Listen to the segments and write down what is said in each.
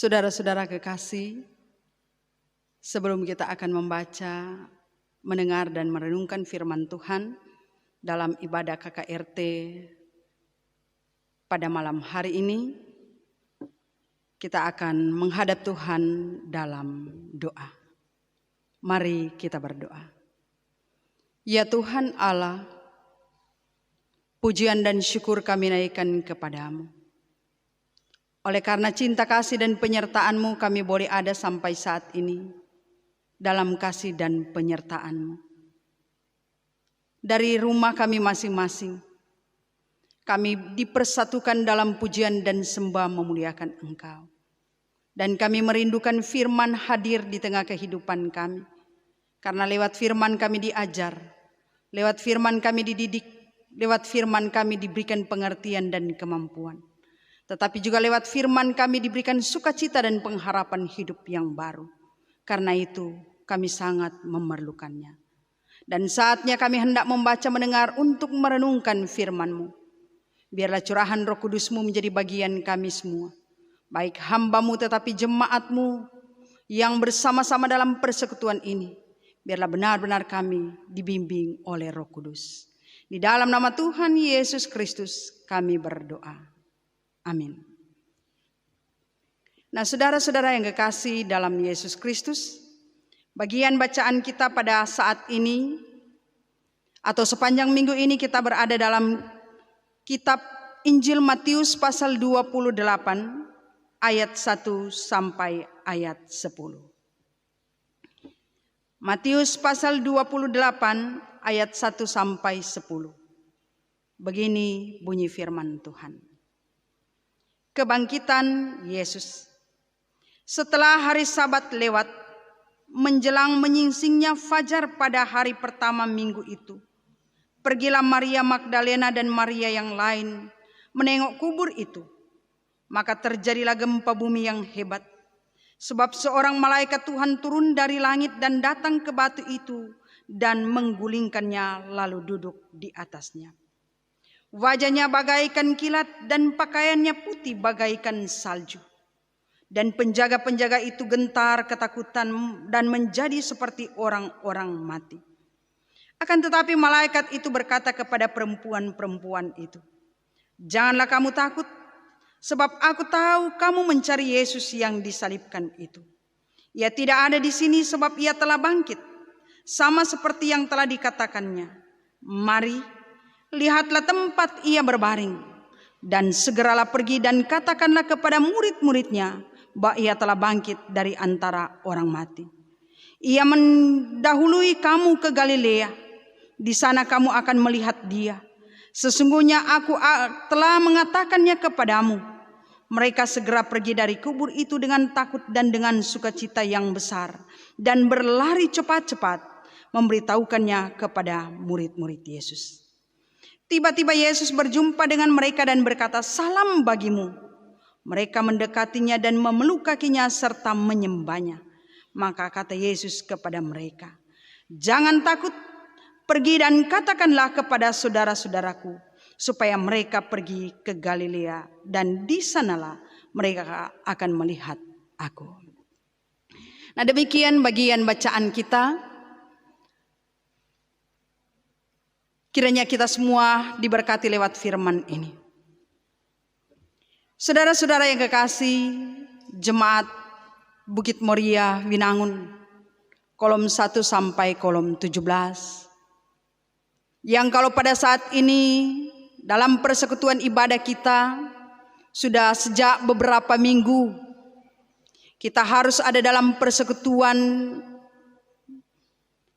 Saudara-saudara kekasih, sebelum kita akan membaca, mendengar dan merenungkan firman Tuhan dalam ibadah KKRT pada malam hari ini, kita akan menghadap Tuhan dalam doa. Mari kita berdoa. Ya Tuhan Allah, pujian dan syukur kami naikkan kepadamu. Oleh karena cinta kasih dan penyertaan-Mu kami boleh ada sampai saat ini dalam kasih dan penyertaan-Mu. Dari rumah kami masing-masing, kami dipersatukan dalam pujian dan sembah memuliakan Engkau. Dan kami merindukan firman hadir di tengah kehidupan kami. Karena lewat firman kami diajar, lewat firman kami dididik, lewat firman kami diberikan pengertian dan kemampuan. Tetapi juga lewat firman kami diberikan sukacita dan pengharapan hidup yang baru. Karena itu kami sangat memerlukannya. Dan saatnya kami hendak membaca, mendengar untuk merenungkan firman-Mu. Biarlah curahan Roh Kudus-Mu menjadi bagian kami semua. Baik hamba-Mu tetapi jemaat-Mu yang bersama-sama dalam persekutuan ini. Biarlah benar-benar kami dibimbing oleh Roh Kudus. Di dalam nama Tuhan Yesus Kristus kami berdoa. Amin. Nah, saudara-saudara yang kekasih dalam Yesus Kristus, bagian bacaan kita pada saat ini atau sepanjang minggu ini kita berada dalam kitab Injil Matius pasal 28 ayat 1 sampai ayat 10. Matius pasal 28 ayat 1 sampai 10. Begini bunyi firman Tuhan. Kebangkitan Yesus. Setelah hari Sabat lewat, menjelang menyingsingnya fajar pada hari pertama minggu itu, pergilah Maria Magdalena dan Maria yang lain menengok kubur itu. Maka terjadilah gempa bumi yang hebat, sebab seorang malaikat Tuhan turun dari langit dan datang ke batu itu dan menggulingkannya lalu duduk di atasnya. Wajahnya bagaikan kilat dan pakaiannya putih bagaikan salju. Dan penjaga-penjaga itu gentar ketakutan dan menjadi seperti orang-orang mati. Akan tetapi malaikat itu berkata kepada perempuan-perempuan itu, "Janganlah kamu takut, sebab aku tahu kamu mencari Yesus yang disalibkan itu. Ia tidak ada di sini sebab ia telah bangkit, sama seperti yang telah dikatakannya. Mari, lihatlah tempat ia berbaring, dan segeralah pergi dan katakanlah kepada murid-muridnya bahwa ia telah bangkit dari antara orang mati. Ia mendahului kamu ke Galilea, di sana kamu akan melihat dia. Sesungguhnya aku telah mengatakannya kepadamu." Mereka segera pergi dari kubur itu dengan takut dan dengan sukacita yang besar, dan berlari cepat-cepat memberitahukannya kepada murid-murid Yesus. Tiba-tiba Yesus berjumpa dengan mereka dan berkata, "Salam bagimu." Mereka mendekatinya dan memeluk kakinya serta menyembahnya. Maka kata Yesus kepada mereka, "Jangan takut, pergi dan katakanlah kepada saudara-saudaraku supaya mereka pergi ke Galilea, dan di sanalah mereka akan melihat aku." Nah, demikian bagian bacaan kita. Kiranya kita semua diberkati lewat firman ini. Saudara-saudara yang kekasih, jemaat Bukit Moria Winangun, kolom 1 sampai kolom 17. Yang kalau pada saat ini dalam persekutuan ibadah kita sudah sejak beberapa minggu kita harus ada dalam persekutuan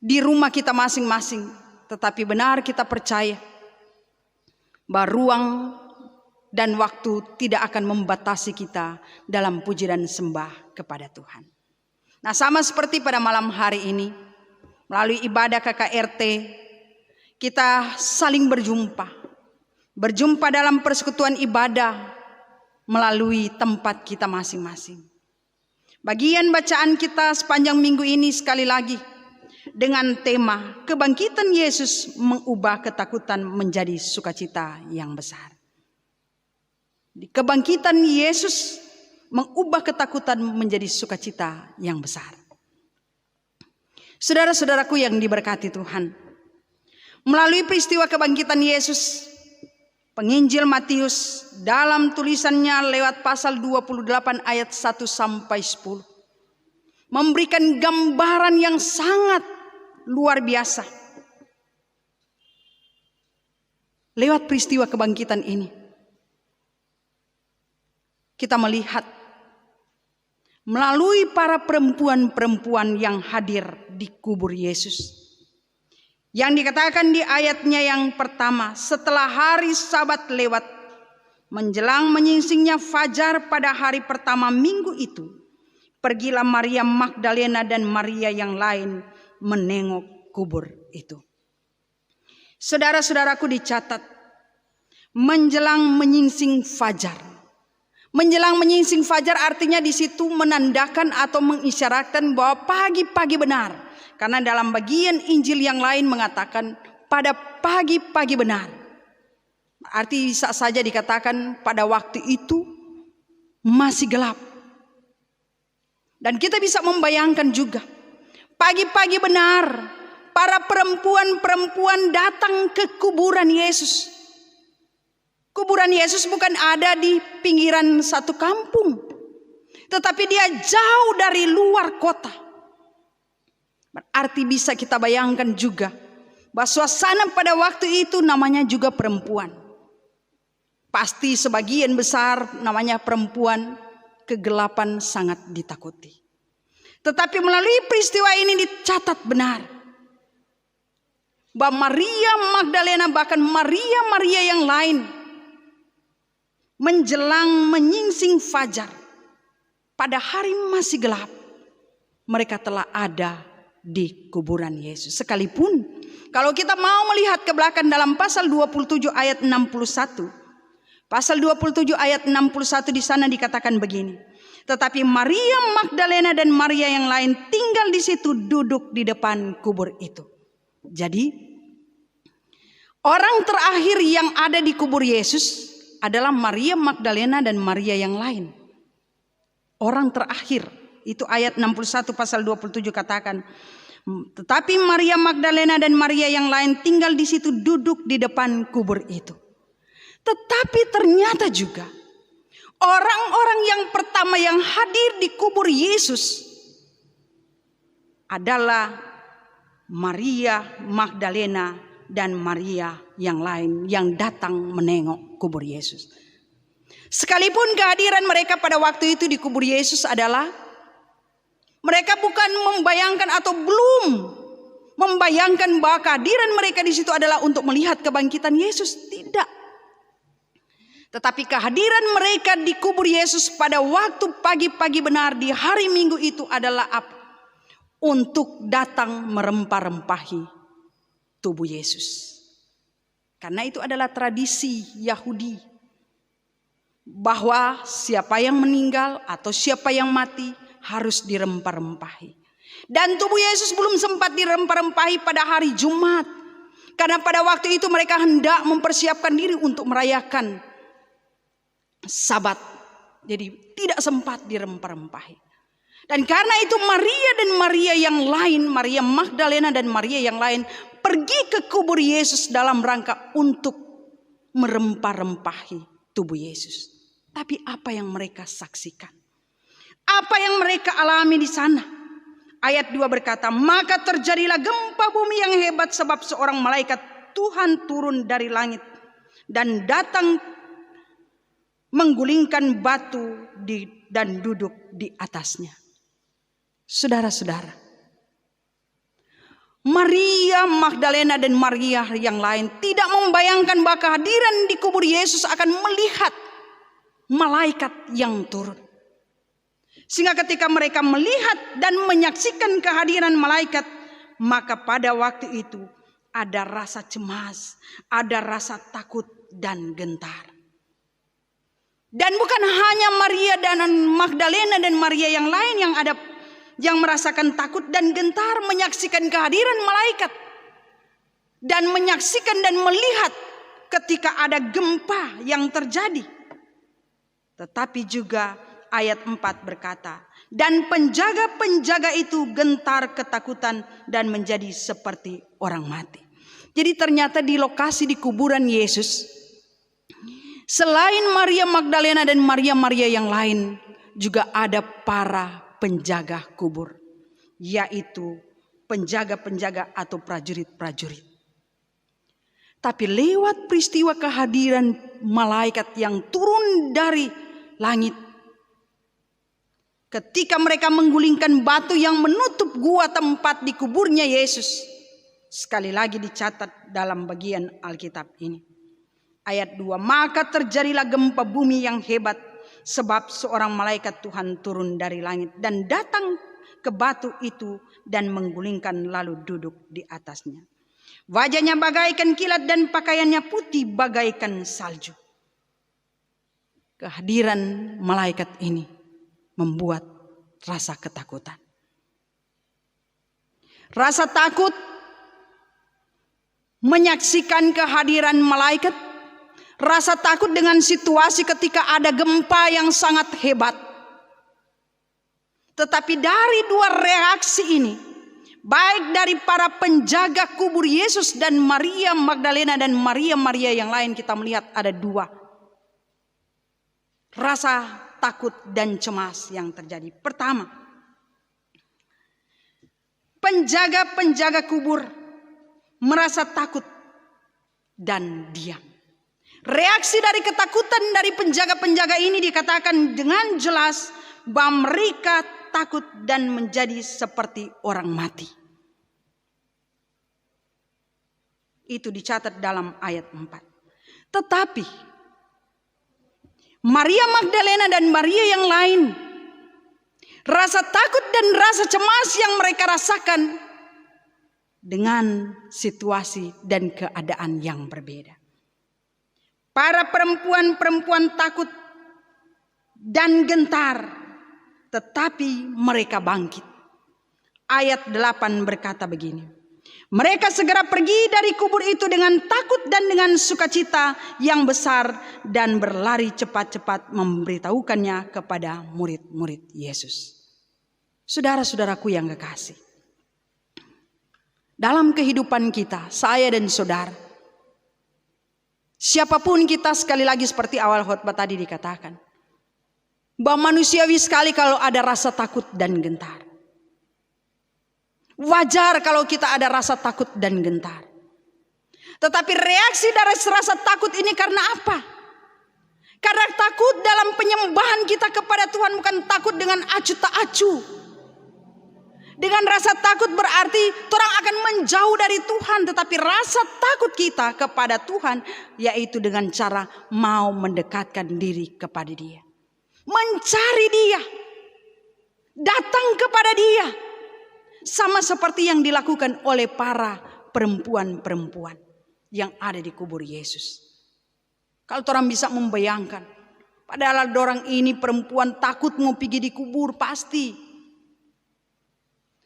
di rumah kita masing-masing. Tetapi benar kita percaya bahwa ruang dan waktu tidak akan membatasi kita dalam puji dan sembah kepada Tuhan. Nah, sama seperti pada malam hari ini, melalui ibadah KKRT, kita saling berjumpa. Berjumpa dalam persekutuan ibadah melalui tempat kita masing-masing. Bagian bacaan kita sepanjang minggu ini sekali lagi dengan tema kebangkitan Yesus mengubah ketakutan menjadi sukacita yang besar. Kebangkitan Yesus mengubah ketakutan menjadi sukacita yang besar. Saudara-saudaraku yang diberkati Tuhan, melalui peristiwa kebangkitan Yesus, penginjil Matius dalam tulisannya lewat pasal 28 ayat 1 sampai 10 memberikan gambaran yang sangat luar biasa. Lewat peristiwa kebangkitan ini, kita melihat melalui para perempuan-perempuan yang hadir di kubur Yesus. Yang dikatakan di ayatnya yang pertama, setelah hari Sabat lewat, menjelang menyingsingnya fajar pada hari pertama minggu itu, pergilah Maria Magdalena dan Maria yang lain menengok kubur itu. Saudara-saudaraku, dicatat, menjelang menyingsing fajar. Menjelang menyingsing fajar artinya di situ menandakan atau mengisyaratkan bahwa pagi-pagi benar. Karena dalam bagian Injil yang lain mengatakan pada pagi-pagi benar. Arti bisa saja dikatakan pada waktu itu masih gelap. Dan kita bisa membayangkan juga pagi-pagi benar para perempuan-perempuan datang ke kuburan Yesus. Kuburan Yesus bukan ada di pinggiran satu kampung, tetapi dia jauh dari luar kota. Berarti bisa kita bayangkan juga bahwa suasana pada waktu itu namanya juga perempuan. Pasti sebagian besar namanya perempuan, kegelapan sangat ditakuti. Tetapi melalui peristiwa ini dicatat benar bahwa Maria Magdalena bahkan Maria yang lain menjelang menyingsing fajar pada hari masih gelap, mereka telah ada di kuburan Yesus. Sekalipun kalau kita mau melihat ke belakang dalam pasal 27 ayat 61, pasal 27 ayat 61 di sana dikatakan begini, tetapi Maria Magdalena dan Maria yang lain tinggal di situ, duduk di depan kubur itu. Jadi orang terakhir yang ada di kubur Yesus adalah Maria Magdalena dan Maria yang lain. Orang terakhir, itu ayat 61 pasal 27 katakan, tetapi Maria Magdalena dan Maria yang lain tinggal di situ, duduk di depan kubur itu. Tetapi ternyata juga orang-orang yang pertama yang hadir di kubur Yesus adalah Maria Magdalena dan Maria yang lain yang datang menengok kubur Yesus. Sekalipun kehadiran mereka pada waktu itu di kubur Yesus adalah mereka bukan membayangkan atau belum membayangkan bahwa kehadiran mereka di situ adalah untuk melihat kebangkitan Yesus, tidak. Tetapi kehadiran mereka di kubur Yesus pada waktu pagi-pagi benar di hari Minggu itu adalah apa? Untuk datang merempah-rempahi tubuh Yesus. Karena itu adalah tradisi Yahudi bahwa siapa yang meninggal atau siapa yang mati harus dirempah-rempahi. Dan tubuh Yesus belum sempat dirempah-rempahi pada hari Jumat, karena pada waktu itu mereka hendak mempersiapkan diri untuk merayakan Sabat. Jadi tidak sempat dirempah-rempahi. Dan karena itu Maria dan Maria yang lain, Maria Magdalena dan Maria yang lain pergi ke kubur Yesus dalam rangka untuk merempah-rempahi tubuh Yesus. Tapi apa yang mereka saksikan? Apa yang mereka alami di sana? Ayat 2 berkata, maka terjadilah gempa bumi yang hebat sebab seorang malaikat Tuhan turun dari langit dan datang menggulingkan batu dan duduk di atasnya. Saudara-saudara, Maria Magdalena dan Maria yang lain tidak membayangkan bahwa kehadiran di kubur Yesus akan melihat malaikat yang turun. Sehingga ketika mereka melihat dan menyaksikan kehadiran malaikat, maka pada waktu itu ada rasa cemas, ada rasa takut dan gentar. Dan bukan hanya Maria dan Magdalena dan Maria yang lain yang merasakan takut dan gentar menyaksikan kehadiran malaikat dan menyaksikan dan melihat ketika ada gempa yang terjadi. Tetapi juga ayat 4 berkata, dan penjaga-penjaga itu gentar ketakutan dan menjadi seperti orang mati. Jadi ternyata di lokasi di kuburan Yesus, selain Maria Magdalena dan Maria-Maria yang lain, juga ada para penjaga kubur, yaitu penjaga-penjaga atau prajurit-prajurit. Tapi lewat peristiwa kehadiran malaikat yang turun dari langit, ketika mereka menggulingkan batu yang menutup gua tempat dikuburnya Yesus, sekali lagi dicatat dalam bagian Alkitab ini. Ayat 2, maka terjadilah gempa bumi yang hebat, sebab seorang malaikat Tuhan turun dari langit dan datang ke batu itu dan menggulingkan lalu duduk di atasnya. Wajahnya bagaikan kilat dan pakaiannya putih bagaikan salju. Kehadiran malaikat ini membuat rasa ketakutan. Rasa takut menyaksikan kehadiran malaikat. Rasa takut dengan situasi ketika ada gempa yang sangat hebat. Tetapi dari dua reaksi ini, baik dari para penjaga kubur Yesus dan Maria Magdalena dan Maria-Maria yang lain, kita melihat ada dua rasa takut dan cemas yang terjadi. Pertama, penjaga-penjaga kubur merasa takut dan diam. Reaksi dari ketakutan dari penjaga-penjaga ini dikatakan dengan jelas bahwa mereka takut dan menjadi seperti orang mati. Itu dicatat dalam ayat 4. Tetapi Maria Magdalena dan Maria yang lain, rasa takut dan rasa cemas yang mereka rasakan dengan situasi dan keadaan yang berbeda. Para perempuan-perempuan takut dan gentar, tetapi mereka bangkit. Ayat 8 berkata begini, mereka segera pergi dari kubur itu dengan takut dan dengan sukacita yang besar dan berlari cepat-cepat memberitahukannya kepada murid-murid Yesus. Saudara-saudaraku yang kekasih, dalam kehidupan kita, saya dan saudara, siapapun kita, sekali lagi seperti awal khotbah tadi dikatakan, bahwa manusiawi sekali kalau ada rasa takut dan gentar. Wajar kalau kita ada rasa takut dan gentar. Tetapi reaksi dari rasa takut ini karena apa? Karena takut dalam penyembahan kita kepada Tuhan bukan takut dengan acu tak acu. Dengan rasa takut berarti orang akan menjauh dari Tuhan. Tetapi rasa takut kita kepada Tuhan yaitu dengan cara mau mendekatkan diri kepada Dia, mencari Dia, datang kepada Dia. Sama seperti yang dilakukan oleh para perempuan-perempuan yang ada di kubur Yesus. Kalau orang bisa membayangkan, padahal orang ini perempuan takut mau pergi di kubur pasti.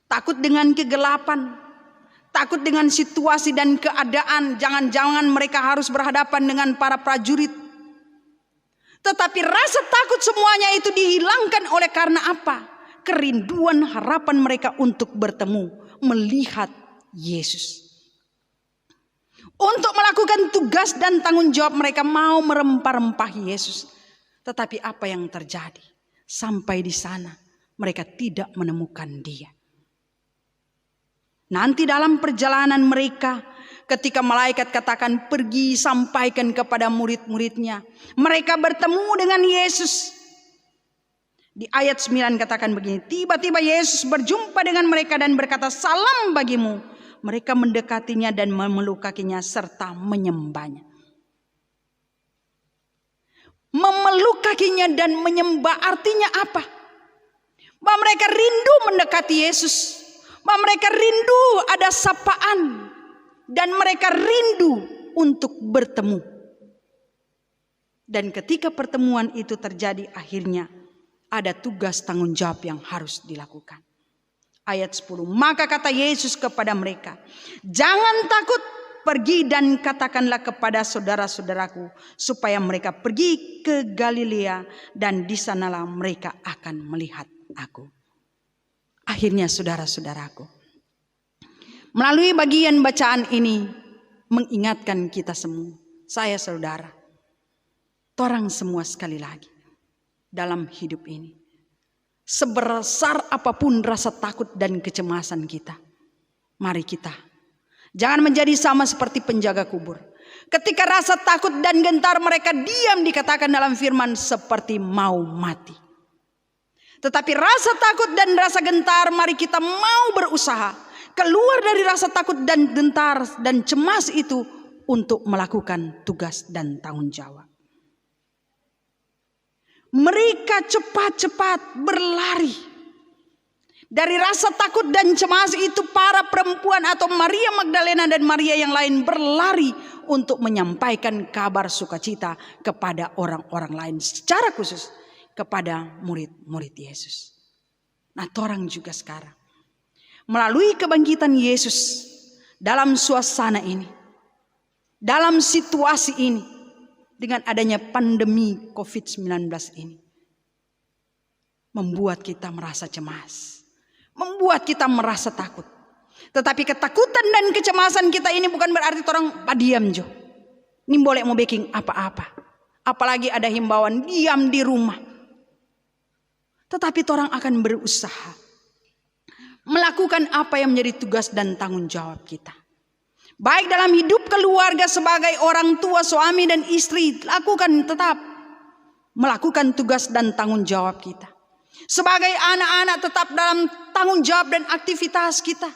Takut dengan kegelapan, takut dengan situasi dan keadaan, jangan-jangan mereka harus berhadapan dengan para prajurit. Tetapi rasa takut semuanya itu dihilangkan oleh karena apa? Kerinduan harapan mereka untuk bertemu, melihat Yesus. Untuk melakukan tugas dan tanggung jawab mereka mau merempah-rempah Yesus. Tetapi apa yang terjadi? Sampai di sana mereka tidak menemukan Dia. Nanti dalam perjalanan mereka, ketika malaikat katakan pergi sampaikan kepada murid-muridnya, mereka bertemu dengan Yesus. Di ayat 9 katakan begini, tiba-tiba Yesus berjumpa dengan mereka dan berkata, salam bagimu. Mereka mendekatinya dan memeluk kakinya serta menyembahnya. Memeluk kakinya dan menyembah artinya apa? Bahwa mereka rindu mendekati Yesus. Bahwa mereka rindu ada sapaan. Dan mereka rindu untuk bertemu. Dan ketika pertemuan itu terjadi akhirnya ada tugas tanggung jawab yang harus dilakukan. Ayat 10. Maka kata Yesus kepada mereka, jangan takut, pergi dan katakanlah kepada saudara-saudaraku supaya mereka pergi ke Galilea dan di sanalah mereka akan melihat aku. Akhirnya saudara-saudaraku, melalui bagian bacaan ini mengingatkan kita semua, saya saudara, torang semua sekali lagi dalam hidup ini, sebesar apapun rasa takut dan kecemasan kita, mari kita jangan menjadi sama seperti penjaga kubur. Ketika rasa takut dan gentar mereka diam, dikatakan dalam firman seperti mau mati. Tetapi rasa takut dan rasa gentar, mari kita mau berusaha keluar dari rasa takut dan gentar dan cemas itu untuk melakukan tugas dan tanggung jawab. Mereka cepat-cepat berlari. Dari rasa takut dan cemas itu para perempuan atau Maria Magdalena dan Maria yang lain berlari untuk menyampaikan kabar sukacita kepada orang-orang lain, secara khusus kepada murid-murid Yesus. Nah, torang juga sekarang melalui kebangkitan Yesus dalam suasana ini, dalam situasi ini, dengan adanya pandemi COVID-19 ini, membuat kita merasa cemas, membuat kita merasa takut. Tetapi ketakutan dan kecemasan kita ini bukan berarti orang diam jo. Ini boleh mau baking apa-apa. Apalagi ada himbauan diam di rumah. Tetapi orang akan berusaha melakukan apa yang menjadi tugas dan tanggung jawab kita. Baik dalam hidup keluarga sebagai orang tua, suami dan istri, lakukan tetap melakukan tugas dan tanggung jawab kita. Sebagai anak-anak tetap dalam tanggung jawab dan aktivitas kita.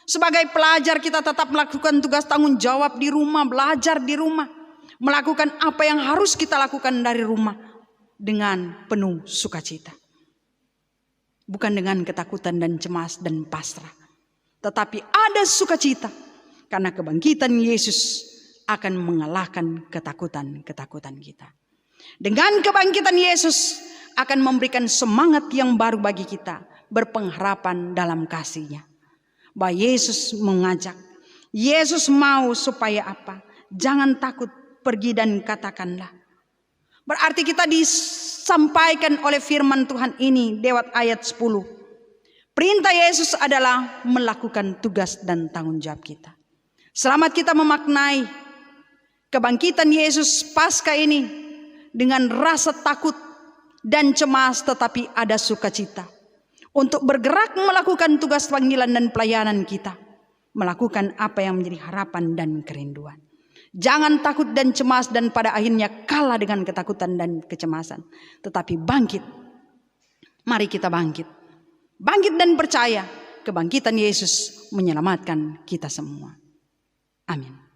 Sebagai pelajar kita tetap melakukan tugas tanggung jawab di rumah, belajar di rumah. Melakukan apa yang harus kita lakukan dari rumah dengan penuh sukacita. Bukan dengan ketakutan dan cemas dan pasrah. Tetapi ada sukacita. Karena kebangkitan Yesus akan mengalahkan ketakutan-ketakutan kita. Dengan kebangkitan Yesus akan memberikan semangat yang baru bagi kita, berpengharapan dalam kasih-Nya. Bahwa Yesus mengajak, Yesus mau supaya apa? Jangan takut, pergi dan katakanlah. Berarti kita disampaikan oleh firman Tuhan ini lewat ayat 10. Perintah Yesus adalah melakukan tugas dan tanggung jawab kita. Selamat kita memaknai kebangkitan Yesus Paskah ini dengan rasa takut dan cemas, tetapi ada sukacita untuk bergerak melakukan tugas panggilan dan pelayanan kita, melakukan apa yang menjadi harapan dan kerinduan. Jangan takut dan cemas dan pada akhirnya kalah dengan ketakutan dan kecemasan, tetapi bangkit. Mari kita bangkit, bangkit dan percaya kebangkitan Yesus menyelamatkan kita semua. Amin.